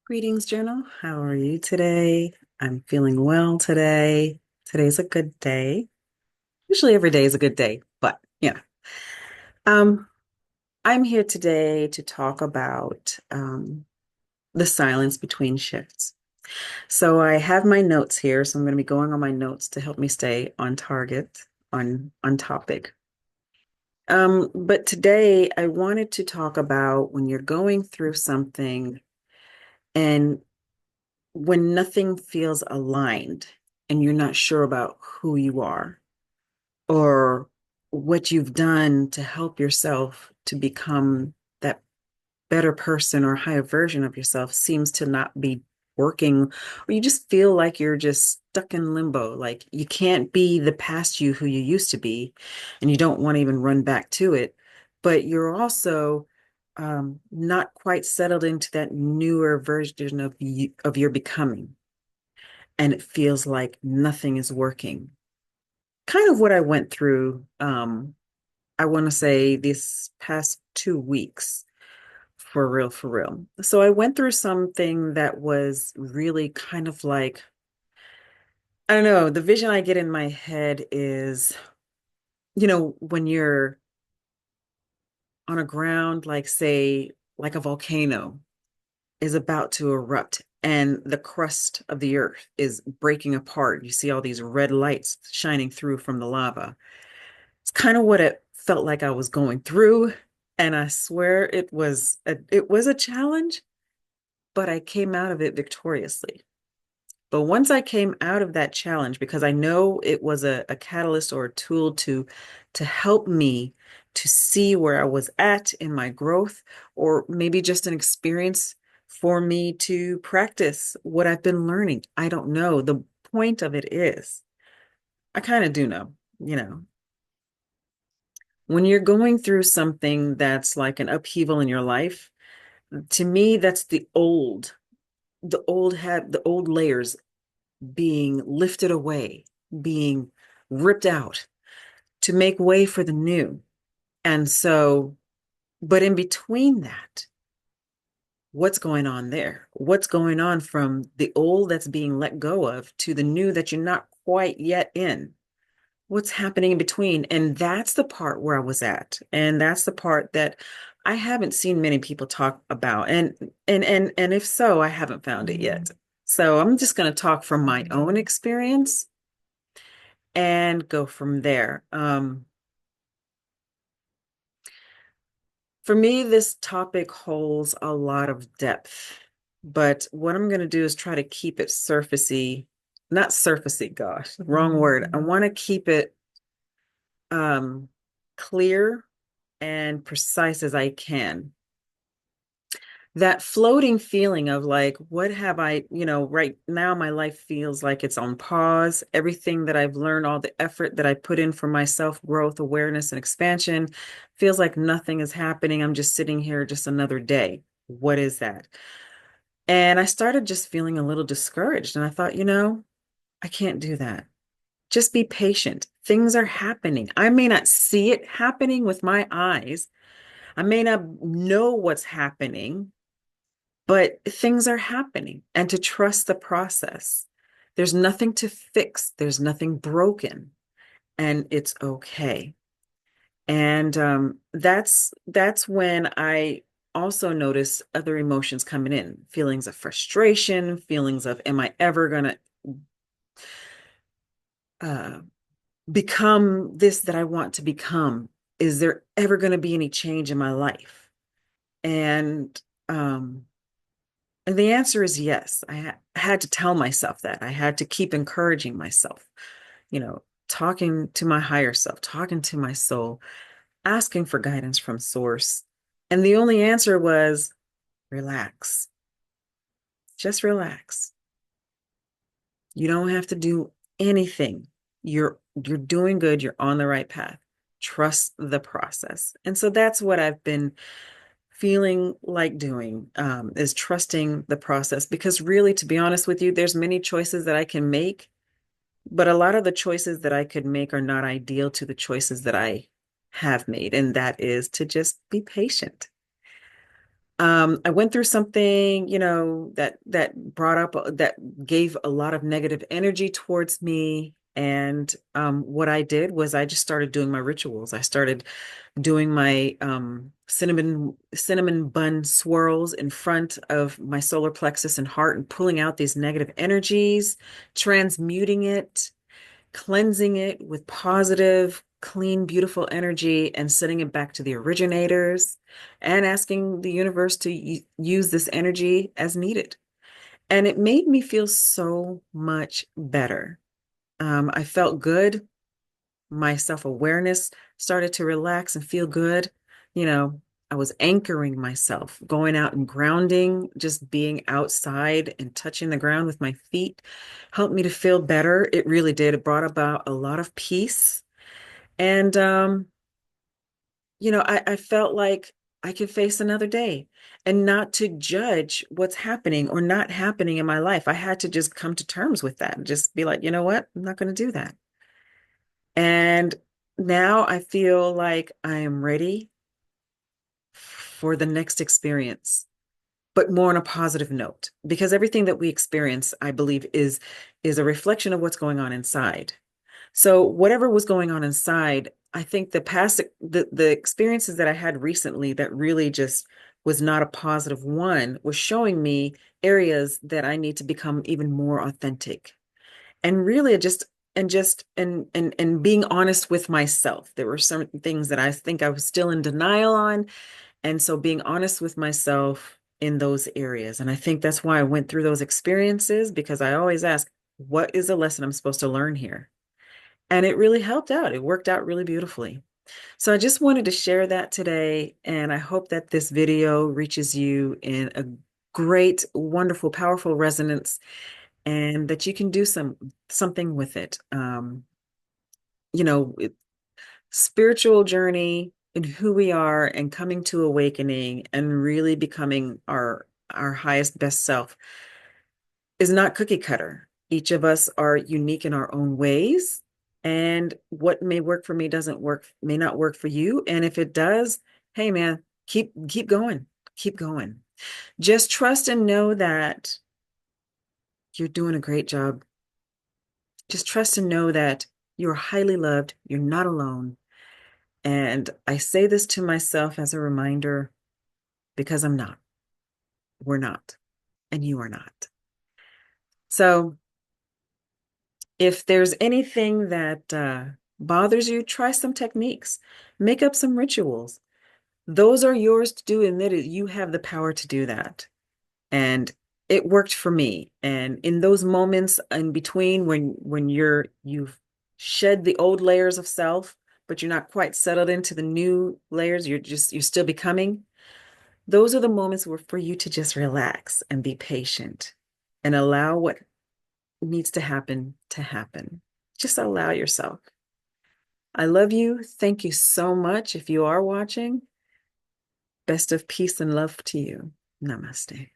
Greetings, Journal. How are you today? I'm feeling well today. Today's a good day. Usually every day is a good day, but Um, I'm here today to talk about the silence between shifts. So I have my notes here, so I'm going to be going on my notes to help me stay on target, on topic. But today I wanted to talk about when you're going through something and when nothing feels aligned and you're not sure about who you are or what you've done to help yourself to become that better person or higher version of yourself seems to not be working, or you just feel like you're just stuck in limbo, like you can't be the past you who you used to be, and you don't want to even run back to it, but you're also not quite settled into that newer version of you, of your becoming, and it feels like nothing is working. Kind of what I went through, I want to say this past 2 weeks, for real, for real. So I went through something that was really kind of like, I don't know, the vision I get in my head is, when you're on a ground, like say, like a volcano is about to erupt and the crust of the earth is breaking apart. You see all these red lights shining through from the lava. It's kind of what it felt like I was going through. And I swear it was a challenge, but I came out of it victoriously. But once I came out of that challenge, because I know it was a catalyst or a tool to help me to see where I was at in my growth, or maybe just an experience for me to practice what I've been learning. I don't know. The point of it is, I kind of do know, you know, when you're going through something that's like an upheaval in your life, to me, that's the old layers being lifted away, being ripped out to make way for the new. And so, but in between that, what's going on there? What's going on from the old that's being let go of to the new that you're not quite yet in? What's happening in between? And that's the part where I was at. And that's the part that I haven't seen many people talk about. And if so, I haven't found it yet. So I'm just going to talk from my own experience and go from there. For me, this topic holds a lot of depth, but what I'm going to do is try to keep it surfacey, not surfacey, gosh, wrong word. I want to keep it um, clear and precise as I can. That floating feeling of like, what have I, right now my life feels like it's on pause. Everything that I've learned, all the effort that I put in for my self growth, awareness, and expansion feels like nothing is happening. I'm just sitting here, just another day. What is that? And I started just feeling a little discouraged. And I thought, I can't do that. Just be patient. Things are happening. I may not see it happening with my eyes. I may not know what's happening, but things are happening, and to trust the process. There's nothing to fix, there's nothing broken, and it's okay. And that's when I also notice other emotions coming in, feelings of frustration, feelings of, am I ever gonna uh, become this that I want to become? Is there ever going to be any change in my life? And um, And the answer is yes. I had to tell myself that. I had to keep encouraging myself, talking to my higher self, talking to my soul, asking for guidance from source. And the only answer was relax. Just relax. You don't have to do anything. You're doing good. You're on the right path. Trust the process. And so that's what I've been feeling like doing, is trusting the process, because really, to be honest with you, there's many choices that I can make, but a lot of the choices that I could make are not ideal to the choices that I have made, and that is to just be patient. I went through something, that brought up that gave a lot of negative energy towards me. And what I did was I just started doing my rituals. I started doing my cinnamon bun swirls in front of my solar plexus and heart and pulling out these negative energies, transmuting it, cleansing it with positive, clean, beautiful energy and sending it back to the originators and asking the universe to use this energy as needed. And it made me feel so much better. I felt good. My self-awareness started to relax and feel good. You know, I was anchoring myself, going out and grounding, just being outside and touching the ground with my feet helped me to feel better. It really did. It brought about a lot of peace. And, I felt like I could face another day and not to judge what's happening or not happening in my life. I had to just come to terms with that and just be like, you know what? I'm not going to do that. And now I feel like I am ready for the next experience, but more on a positive note, because everything that we experience, I believe, is a reflection of what's going on inside. So whatever was going on inside, I think the experiences that I had recently that really just was not a positive one was showing me areas that I need to become even more authentic and really just and being honest with myself. There were certain things that I think I was still in denial on, and so being honest with myself in those areas. And I think that's why I went through those experiences, because I always ask, what is the lesson I'm supposed to learn here? And it really helped out. It worked out really beautifully. So I just wanted to share that today, and I hope that this video reaches you in a great, wonderful, powerful resonance and that you can do something with it. You know, spiritual journey in who we are and coming to awakening and really becoming our highest best self is not cookie cutter. Each of us are unique in our own ways, and what may work for me may not work for you. And if it does, hey man, keep going. Keep going. Just trust and know that you're doing a great job. Just trust and know that you're highly loved, you're not alone. And I say this to myself as a reminder because I'm not. We're not. And you are not. So if there's anything that bothers you, try some techniques, make up some rituals. Those are yours to do, and that you have the power to do that. And it worked for me. And in those moments in between when you've shed the old layers of self, but you're not quite settled into the new layers, you're still becoming. Those are the moments where for you to just relax and be patient and allow what needs to happen to happen. Just allow yourself. I love you. Thank you so much. If you are watching, best of peace and love to you. Namaste.